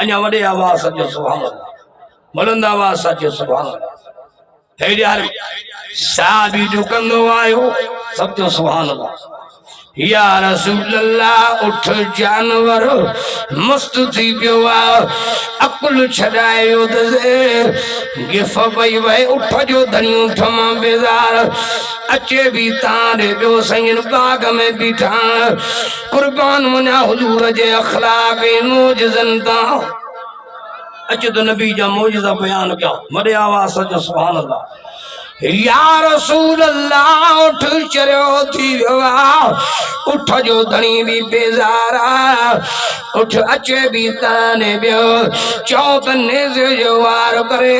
अञा वॾे आवाज़ सचो सुभान अल्लाह, बुलंद आवाज़ सचो सुभान अल्लाह। हे यार साहबी डुकंदो आयो सचो सुभान अल्लाह। या रसूल अल्लाह उठ जानवर मस्त थी पियो अकुल छॾायो गिफ पई वहे उठ जो धणी उठ मां बेज़ार अचे भी तारे पियो सैन बाग में बीठा कुर्बान वञा हुजूर जे अखलाक मोजज़न तां अच तो नबी जा मोजज़ा बयान कया वॾे आवाज़ सचो सुभान अल्लाह। या रसूल अल्लाह उठ चरियो थी वियो उठ जो धणी भी बेज़ारा उठ अचे भी ताने बियो चौ नेज़े जो वार करे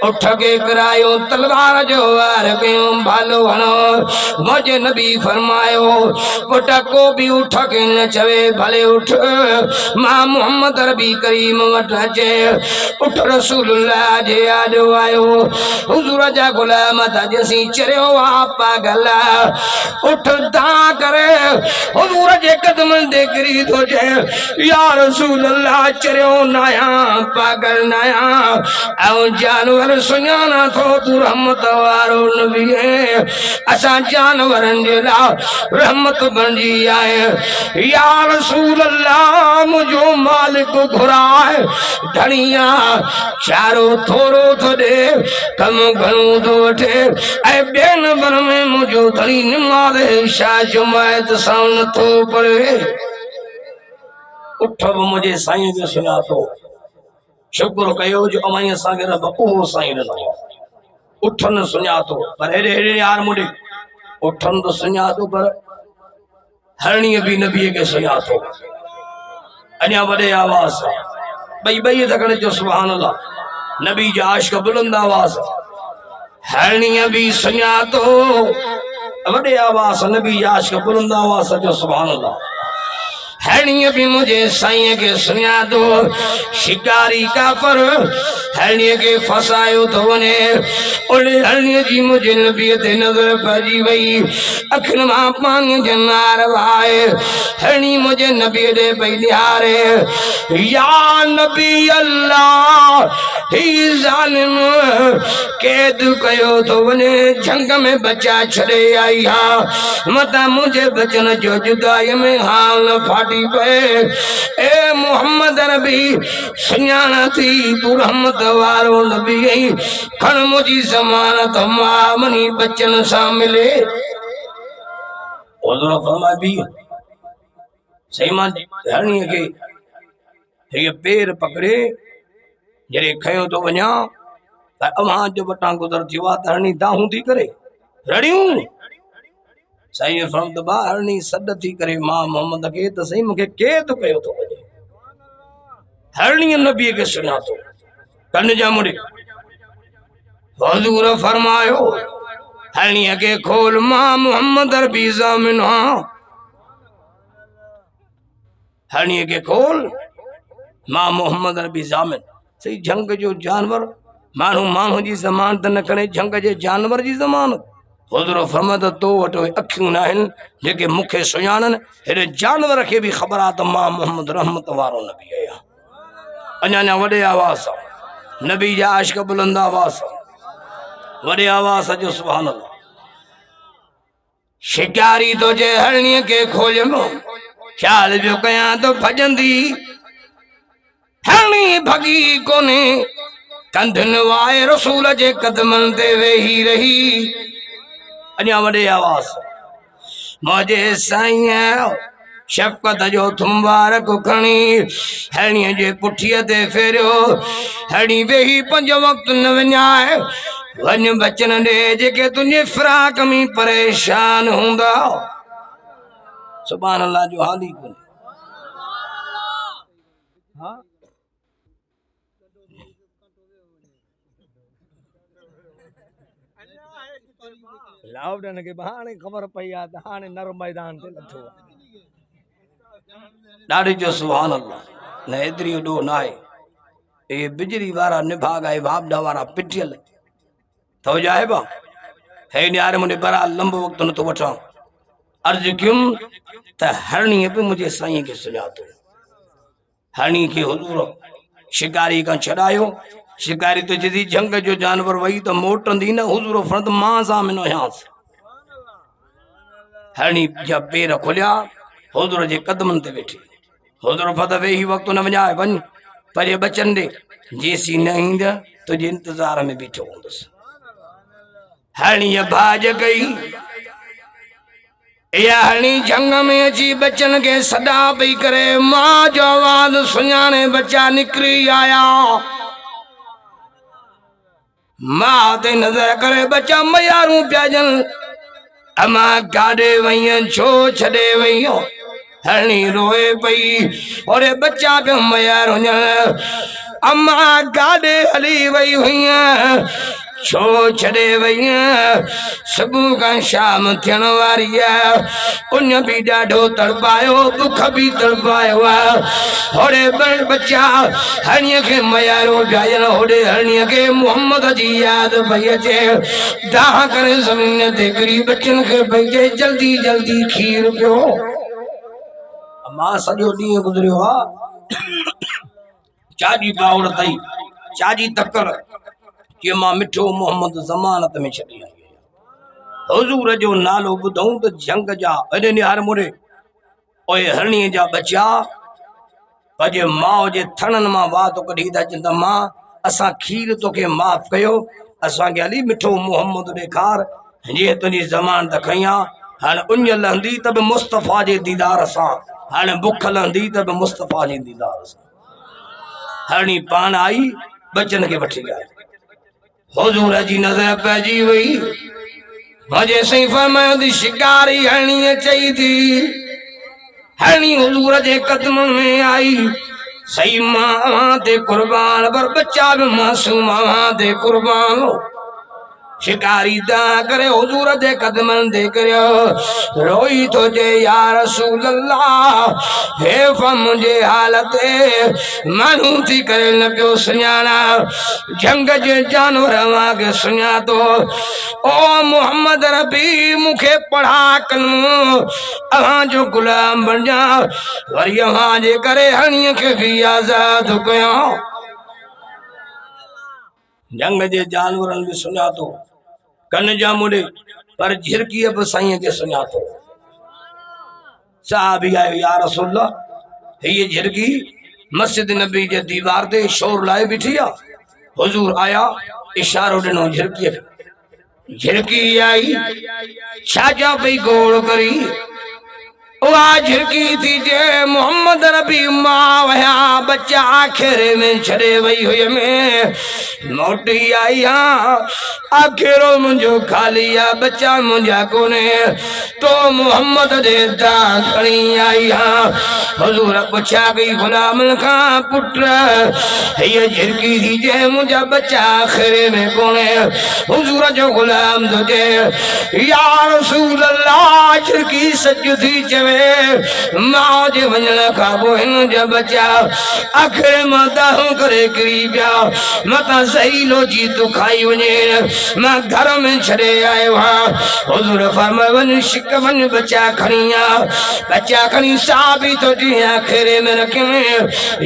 उठ के करायो तलवार जो वार कयो भालो हणो मुझे नबी फरमायो पुट को भी उठ के न चवे भले उठ मां मोहम्मद रबी करीम वट अचे उठ रसूलुल्लाह जे आजो आयो हुजूर जा गुलाम मता जसी चरियो आ पागल उठ दा करे हुजूर जे कदमन दे गिरी तो जे या रसूल अल्लाह चरियो नया पागल नया ऐं जानवर सुञाना थो तू रहमत वारो नबी असा जानवरन जे ला रहमत बणजी आए या रसूल अल्लाह मुझो मालिक घुराए धणिया चारो थोरो थो दे कम घणो थो वठे ऐं ॿिए नंबर में मुझो धणी निमाज़ शाह जुमायत सां नथो पढ़े उठ बि मुझे साईं जो सुञातो शुक्र कयो जो अमाई असांखे रब उहो साईं ॾिनो उठन सुञातो पर हेॾे हेॾे यार मुंडे उठन तो सुञातो पर हरणीअ भी नबीअ खे सुञातो अञा वॾे आवाज़ सां ॿई तकड़े जो सुभान अल्लाह नबी जा आशिक़ बुलंद आवाज़ हरणीअ भी सुञातो वॾे आवाज़ नबी जा आशिक़ बुलंद आवाज़ जो सुभान अल्लाह हरणीअ भी मुझे साईं के सुञातो शिकारी काफर हरणीअ के फसायो तो वने ओले हरणीअ जी मुझे नबीअ ते नज़र पइजी वई अखियुनि मां पाणी जनार वाए हरणी मुझे नबीअ ॾे पई निहारे या नबी अल्लाह ही ज़ालिम कैद कयो तो वने जंग में बचा छड़े आई हा मता मुझे बचन जो जुदाई में हाल फाट ए मोहम्मद नबी सुञाना थी तू रहमत वारो नबी खण मुझी ज़मानत मां मनी बचन सां मिले हुज़ूर फरमाया भी सही मान हरणीअ के ये पैर पकड़े जरे खयो तो वञा त अवां जो वटां गुज़र थियो आहे त हरणी दाहूं थी करे रड़ियूं साईं फरम तो हरणी सॾ थी करे मां मोहम्मद के तो सही मुखे कैद कयो तो वञे हरणी नबीअ के सुञातो कन जा मुड़े हुज़ूर फरमायो हरणीअ के खोल मां मोहम्मद रबी ज़ामिन हां हरणीअ के खोल मां मोहम्मद रबी ज़ामिन सही जंग जो जानवर मानू मानू जी ज़मानत न करे जंग जे जानवर जी ज़मानत हुज़ूर फरमाया तो वट अखियूं नाहिन जेके मुखे सुञाणन हेॾे जानवर के भी ख़बर आ त मां मोहम्मद रहमत वारो नबी आहियां अञा वॾे आवाज़ सां नबी जा आशिक़ बुलंद आवाज़ सां वॾे आवाज़ जो सुभान अल्लाह शिकारी तो जे हरणीअ के खोलियो ख्याल जो कयां तो भजंदी हरणी भगी कोने कंधनि वाए रसूल जे कदमनि ते वेही रही अञा वॾे आवाज़ मुझे साईं शफ़क़त जो थुंबार को खणी हरणीअ जे पुठीअ ते फेरियो हरणी वेही 5 वक़्त न विञाए वञ बचन ॾे जेके तुंहिंजे फिराक में परेशान हूंदा सुभान अल्लाह जो हाल ई कोन्हे लाउडन के बहाने खबर पई आ त हाने नर मैदान ते लथो ॾाढी जो सुभान अल्लाह न एतरी डो नाए ए बिजली वारा निभाग आहे वापडा वारा पिटियल तो जाए बा है यार मुने बड़ा लंबो वक्त न तो वठा अर्ज क्यों त हरणी पे मुझे साईं के सुञातो हरणी के हुजूर शिकारी का छड़ायो शिकारी तो जदी जंग जो जानवर वही तो मोटंदी न हुजूर फरद मां सा मिनो यांस हरणी जब पेर खुलिया हुजूर जे कदमन ते बैठी हुजूर फरद वेही वक्त न वञाए वञ पर ये बचन दे जेसी न ईंदा तुझे इंतजार में बीठो हूंदुसि हरणी भाज गई या हरणी जंग में अची बचन के सदा पई करे मां जो आवाज सुञाणे बच्चा निकरी आया मां ते नजर करे बच्चा मयारू प्याजन अमा गाड़े वही छो छड़े वही हरणी रोए पई और बच्चा पे मयारू अम्मा गाड़े हली वही हुई छो छड़े वही सुबह का शाम थियण वारी है उन भी ॾाढो तड़पायो दुख भी तड़पायो होड़े बच्चा हरणीअ खे मयारो जायन होड़े हरणीअ खे मोहम्मद जी याद पई अचे दाह करे ज़मीन ते किरी बच्चन खे पई चए जल्दी जल्दी खीर पियो मां सॼो ॾींहुं गुज़रियो आहे चाजी बाउड़ तई चाजी तकड़ कि मां मिठो मोहम्मद ज़मानत में छॾी आई हुजूर जो नालो ॿुधऊं त जंग जा वॾे निहार मुड़े ओए हरणीअ जा बच्चा पंहिंजे माउ जे थणनि मां वात कढी था अचनि त मां असां खीर तोखे माफ़ कयो असांखे हली मिठो मोहम्मद ॾेखार जीअं तुंहिंजी ज़मानत खई आहे हाणे उञ लहंदी त बि मुस्तफ़ा जे दीदार सां हाणे बुख लहंदी त बि मुस्तफ़ा जे दीदार सां हरणी पान आई बचन के वठी गया हुजूर जी नजर पइजी वई मुझे सही फरमायो थी शिकारी हरणी चई थी हरणी हुजूर जे कदम में आई सही मां ते कुर्बान पर बच्चा भी मासूम ते कुर्बान शिकारी दा करे हुजूर दे कदमन दे करियो रोई तो जे या रसूल अल्लाह हे फम मुझे हालत मानू थी करे न पियो सुञाणा जंग जे जानवर वांगे सुञा तो ओ मोहम्मद रबी मुखे पढ़ा कलमो अहां जो गुलाम बन जा वरी अहां जे करे हणीअ खे भी आजाद कयो जंग जे जानवरन भी सुञा तो कन जा मुड़े पर झिरकी अब साईं के सुना तो साहबी आयो या रसूल ये झिरकी मस्जिद नबी जे दीवार ते शोर लाए बिठी आ हुजूर आया इशारो दिनो झिरकी आई छाजा पई गोड़ करी वा झिरकी थी जे मोहम्मद रबी मां वया बच्चा आखिर में छड़े वही हुई में मोटी आई आखिर मुझो खाली आ बच्चा मुझा कोने तो मोहम्मद दे दा खणी आई हुजूर पूछा गई गुलाम का पुत्र ये झिरकी थी जे मुझा बच्चा आखिर में कोने हुजूर जो गुलाम तुझे या रसूल अल्लाह झिरकी सच थी चवे मां जे वञण खां पोइ हिन जा बच्चा आखिर मां दाहूं करे किरी पिया मतां सही लोची तूं खाई वञे मां घर में छॾे आयो आहियां हुजूर फरमायो वञ शिक वञ बच्चा खणी आ बच्चा खणी साह बि थो ॾिए आखिर में रखियो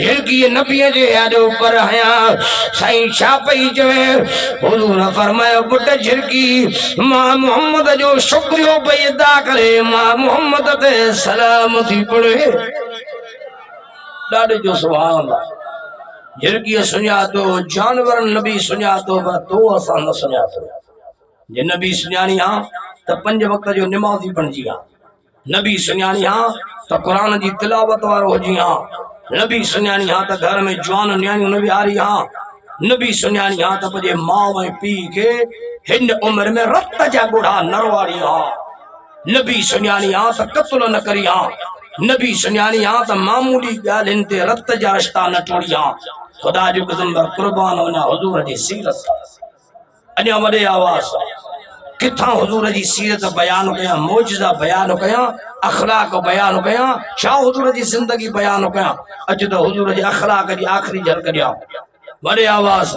झिरकीअ नबीअ जे ॾाढो पर आहियां साईं छा पई चवे हुजूर फरमायो पुट झिरकी मां मोहम्मद जो शुक्रियो पई अदा करे मां मोहम्मद ते सलाम थी पड़े ॾाढे जो सुभान अल्लाह झिरकी सुञा तो जानवर नबी सुञा तो पर तो असां न सुञा तो जे नबी सुञाणी हां त 5 वक्त जो निमाज़ी बणजी हां नबी सुञाणी हां त कुरान जी तिलावत वारो हुजी हां नबी सुञाणी हां त घर में जवान न्याणियूं न विहारी हां नबी सुञाणी हां त पंहिंजे माउ ऐं पीउ खे हिन उम्र में रत जा गुढ़ा नरवारी हां नबी सुञाणी हां त कत्ल न करी हां नबी सुञाणी हां त मामूली ॻाल्हियुनि ते रत जा रिश्ता न टोड़ी हां खुदा जो पैगंबर कुर्बान वञा हुजूर जी सीरत अञा वॾे आवाज़ किथां हुजूर जी सीरत बयान कयां मौजज़ा बयान कयां अखलाक बयान कयां छा हुजूर जी ज़िंदगी बयान कयां अॼु त हुजूर जे अखलाक जी आख़िरी झलक ॾियां वॾे आवाज़